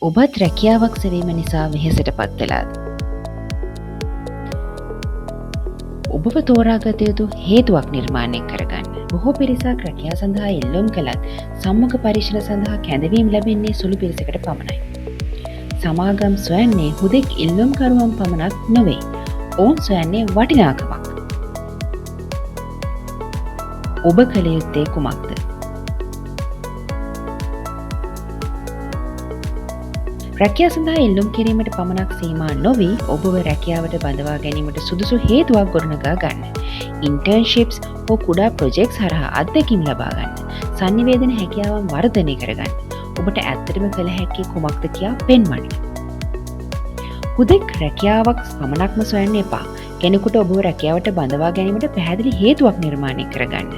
ඔබත් රැකියාවක් සෙවීම නිසා වෙහෙසට පත් වෙලාද? ඔබව තෝරාගත යුතු හේතුවක් නිර්මාණය කරගන්න. බොහෝ පිරිසක් රැකියාව සඳහා ඉල්ලුම් කළත් සම්මුඛ පරීක්ෂණ සඳහා කැඳවීම් ලැබෙන්නේ සුළු පිරිසකට පමණයි. සමාගම් සොයන්නේ හුදෙක් ඉල්ලුම්කරුවන් පමණක් නොවේ. ඔවුන් සොයන්නේ වටිනාකමක්. ඔබ කළ යුත්තේ කුමක්ද? රැකියාව සඳහා ඉල්ලුම් කිරීමට පමණක් සීමා නොවී ඔබව රැකියාවට බඳවා ගැනීමට සුදුසු හේතුවක් ගොඩනගා ගන්න. ඉන්ටර්න්ෂිප්ස් හෝ කුඩා ප්‍රොජෙක්ට්ස් හරහා අත්දැකීම් ලබා ගන්න. sannivedana හැකියාවන් වර්ධනය කරගන්න. ඔබට ඇත්තටම කළ හැකි කුමක්ද කියා පෙන්වන්න. හුදෙක් රැකියාවක් පමණක්ම සොයන්න එපා. කෙනෙකුට ඔබව රැකියාවට බඳවා ගැනීමට පැහැදිලි හේතුවක් නිර්මාණය කරගන්න.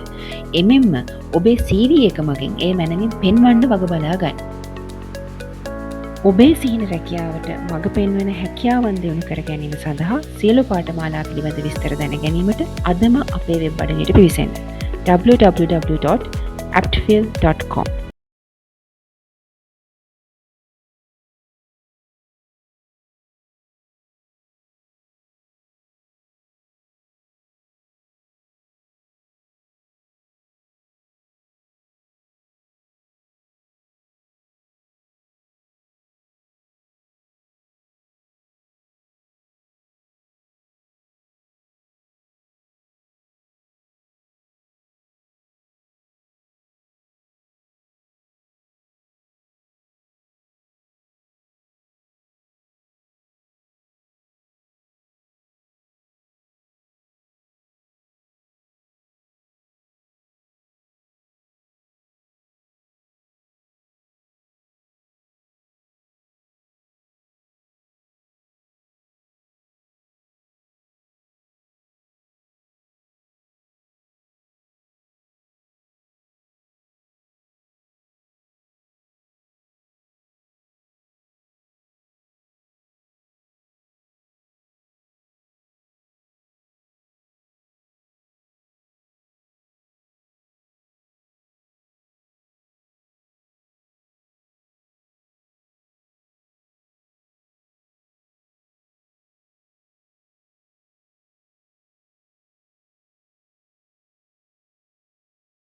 එමෙන්ම ඔබේ CV එක මගින් ඒ මැනවින් පෙන්වන්න වග බලා ගන්න. ඔබේ සිහින රැකියාවට මඟ පෙන්වන හැකියාවන් දියුණු කර ගැනීම සඳහා සියලු පාඨමාලා පිළිබඳ විස්තර දැන ගැනීමට අදම අපේ වෙබ් අඩවියට පිවිසෙන්න. www.aptfield.com